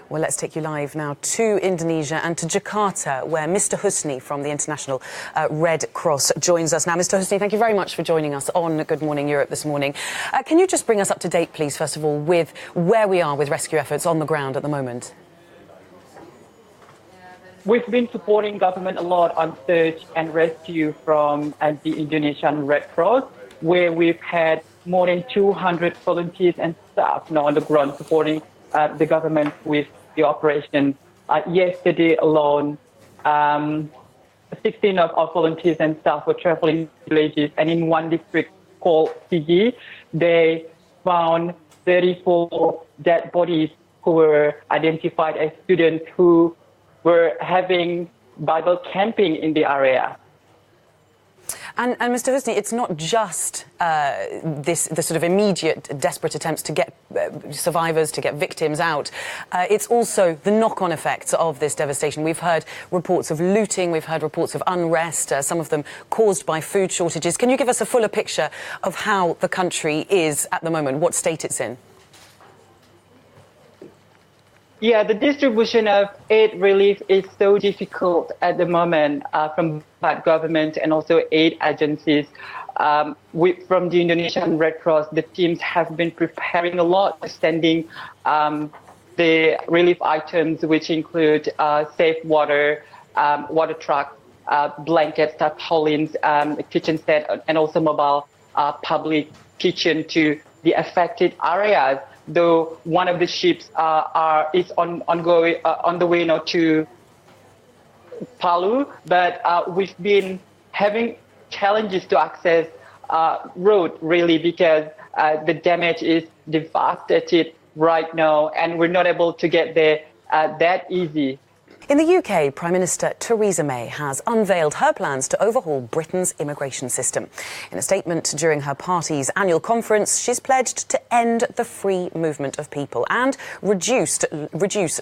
Well, let's take you live now to Indonesia and to Jakarta, where Mr. Husni from the International Red Cross joins us now. Mr. Husni, thank you very much for joining us on Good Morning Europe this morning. Can you just bring us up to date, please, first of all, with where we are with rescue efforts on the ground at the moment? We've been supporting government a lot on search and rescue from the Indonesian Red Cross, where we've had more than 200 volunteers and staff now on the ground supporting the government with the operation. Yesterday alone, 16 of our volunteers and staff were traveling to villages, and in one district called Sigi, they found 34 dead bodies who were identified as students who were having Bible camping in the area. And Mr. Husni, it's not just the sort of immediate, desperate attempts to get survivors, to get victims out. It's also the knock-on effects of this devastation. We've heard reports of looting, we've heard reports of unrest, some of them caused by food shortages. Can you give us a fuller picture of how the country is at the moment, what state it's in? Yeah, the distribution of aid relief is so difficult at the moment from both government and also aid agencies. From the Indonesian Red Cross, the teams have been preparing a lot, sending the relief items, which include safe water, water trucks, blankets, tarpaulins, kitchen set, and also mobile public kitchen to the affected areas. Though one of the ships is on the way now to Palu, but we've been having challenges to access road really because the damage is devastated right now, and we're not able to get there that easy. In the UK, Prime Minister Theresa May has unveiled her plans to overhaul Britain's immigration system. In a statement during her party's annual conference, she's pledged to end the free movement of people and reduce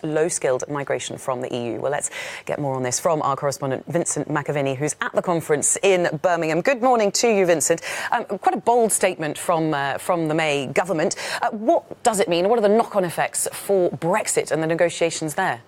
low-skilled migration from the EU. Well, let's get more on this from our correspondent Vincent McAviney, who's at the conference in Birmingham. Good morning to you, Vincent. Quite a bold statement from the May government. What does it mean? What are the knock-on effects for Brexit and the negotiations there?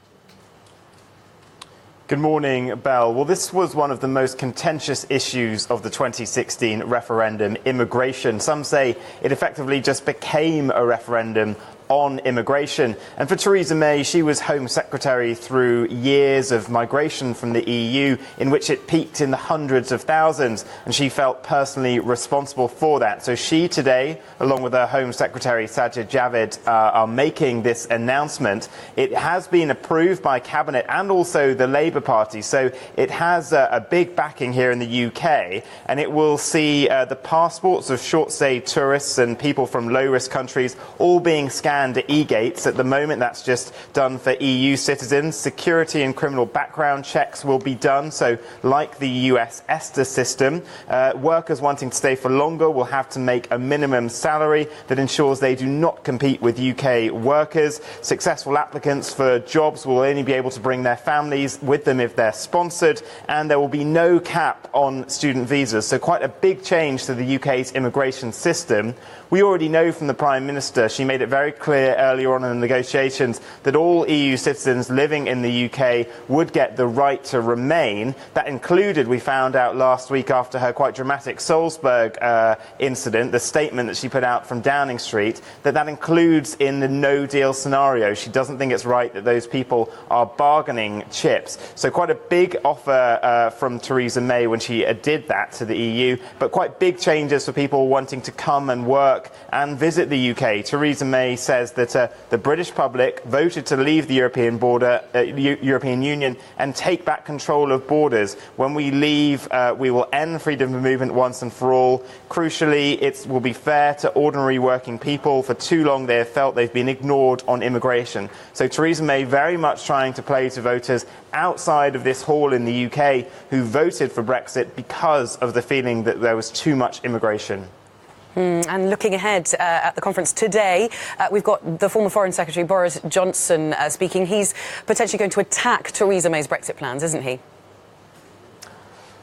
Good morning, Belle. Well, this was one of the most contentious issues of the 2016 referendum, immigration. Some say it effectively just became a referendum on immigration. And for Theresa May, she was Home Secretary through years of migration from the EU, in which it peaked in the hundreds of thousands, and she felt personally responsible for that. So she today, along with her Home Secretary Sajid Javid, are making this announcement. It has been approved by Cabinet and also the Labour Party, so it has a big backing here in the UK, and it will see the passports of short-stay tourists and people from low-risk countries all being scanned at e-gates. At the moment, that's just done for EU citizens. Security and criminal background checks will be done. So like the US ESTA system, workers wanting to stay for longer will have to make a minimum salary that ensures they do not compete with UK workers. Successful applicants for jobs will only be able to bring their families with them if they're sponsored, and there will be no cap on student visas. So quite a big change to the UK's immigration system. We already know from the Prime Minister, she made it very clear earlier on in the negotiations that all EU citizens living in the UK would get the right to remain. That included, we found out last week after her quite dramatic Salzburg incident, the statement that she put out from Downing Street, that includes in the no-deal scenario. She doesn't think it's right that those people are bargaining chips. So quite a big offer from Theresa May when she did that to the EU, but quite big changes for people wanting to come and work and visit the UK. Theresa May says that the British public voted to leave the European Union and take back control of borders. When we leave, we will end freedom of movement once and for all. Crucially, it will be fair to ordinary working people. For too long, they have felt they've been ignored on immigration. So Theresa May very much trying to play to voters outside of this hall in the UK who voted for Brexit because of the feeling that there was too much immigration. And looking ahead at the conference today, we've got the former Foreign Secretary Boris Johnson speaking. He's potentially going to attack Theresa May's Brexit plans, isn't he?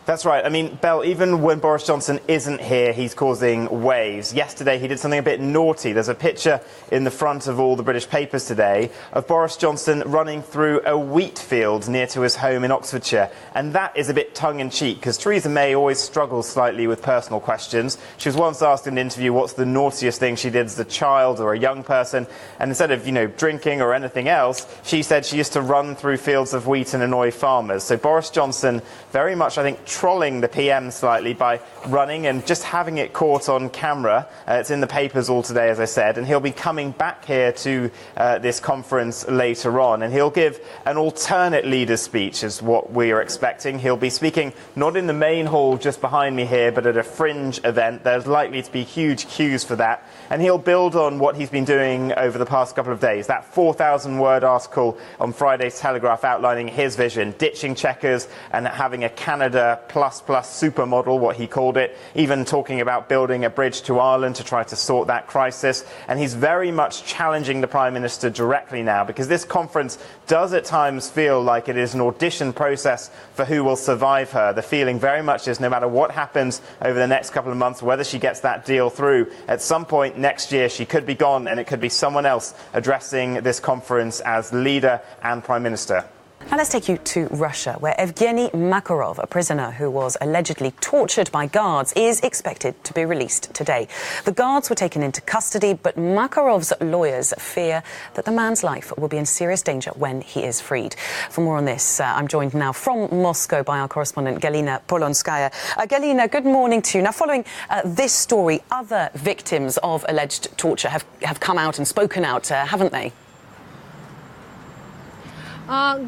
That's right. I mean, Belle, even when Boris Johnson isn't here, he's causing waves. Yesterday, he did something a bit naughty. There's a picture in the front of all the British papers today of Boris Johnson running through a wheat field near to his home in Oxfordshire. And that is a bit tongue-in-cheek, because Theresa May always struggles slightly with personal questions. She was once asked in an interview what's the naughtiest thing she did as a child or a young person. And instead of, drinking or anything else, she said she used to run through fields of wheat and annoy farmers. So Boris Johnson very much, I think, trolling the PM slightly by running and just having it caught on camera. It's in the papers all today, as I said, and he'll be coming back here to this conference later on, and he'll give an alternate leader's speech is what we are expecting. He'll be speaking not in the main hall just behind me here, but at a fringe event. There's likely to be huge queues for that, and he'll build on what he's been doing over the past couple of days. That 4,000-word article on Friday's Telegraph outlining his vision, ditching Chequers and having a Canada plus supermodel, what he called it, even talking about building a bridge to Ireland to try to sort that crisis. And he's very much challenging the Prime Minister directly now, because this conference does at times feel like it is an audition process for who will survive her. The feeling very much is no matter what happens over the next couple of months, whether she gets that deal through, at some point next year she could be gone and it could be someone else addressing this conference as leader and Prime Minister. Now let's take you to Russia, where Yevgeny Makarov, a prisoner who was allegedly tortured by guards, is expected to be released today. The guards were taken into custody, but Makarov's lawyers fear that the man's life will be in serious danger when he is freed. For more on this, I'm joined now from Moscow by our correspondent Galina Polonskaya. Galina, good morning to you. Now, following this story, other victims of alleged torture have come out and spoken out, haven't they?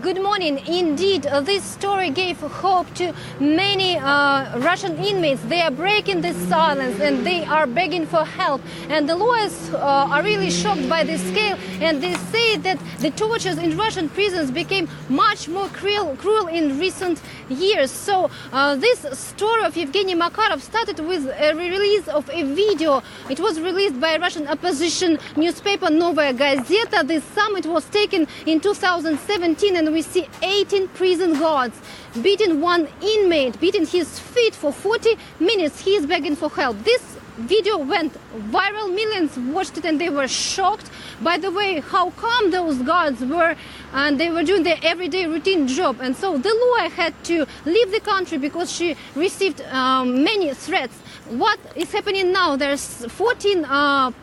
Good morning. Indeed, this story gave hope to many Russian inmates. They are breaking this silence and they are begging for help. And the lawyers are really shocked by the scale, and they say that the tortures in Russian prisons became much more cruel in recent years. So this story of Yevgeny Makarov started with a release of a video. It was released by a Russian opposition newspaper Novaya Gazeta. This summit was taken in 2017. And we see 18 prison guards beating one inmate, beating his feet for 40 minutes. He is begging for help. This video went viral. Millions watched it and they were shocked by the way how calm those guards were, and they were doing their everyday routine job. And so the lawyer had to leave the country because she received many threats. What is happening now? There's 14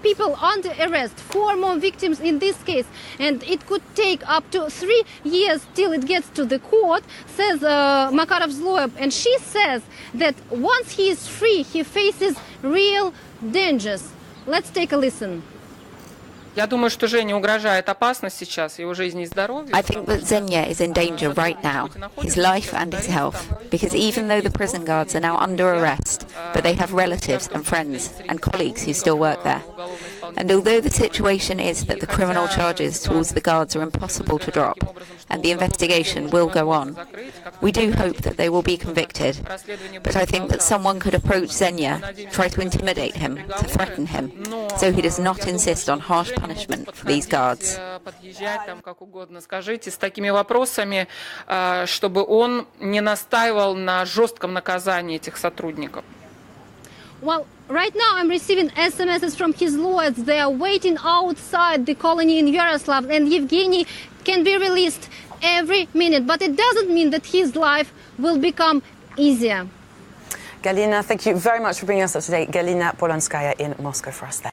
people under arrest, 4 more victims in this case, and it could take up to 3 years till it gets to the court, says Makarov's lawyer. And she says that once he is free, he faces real dangers. Let's take a listen. Я думаю, что Жене угрожает опасность сейчас, его жизни и здоровью. I think that Xenia is in danger right now, his life and his health, because even though the prison guards are now under arrest, but they have relatives and friends and colleagues who still work there. And although the situation is that the criminal charges towards the guards are impossible to drop, and the investigation will go on, we do hope that they will be convicted. But I think that someone could approach Xenia, try to intimidate him, to threaten him, so he does not insist on harsh punishment for these guards. Скажите, с такими вопросами, чтобы он не настаивал на жестком наказании этих сотрудников. Well, right now I'm receiving SMSs from his lawyers. They are waiting outside the colony in Yaroslavl, and Yevgeny can be released every minute. But it doesn't mean that his life will become easier. Galina, thank you very much for bringing us up to date. Galina Polonskaya in Moscow for us there.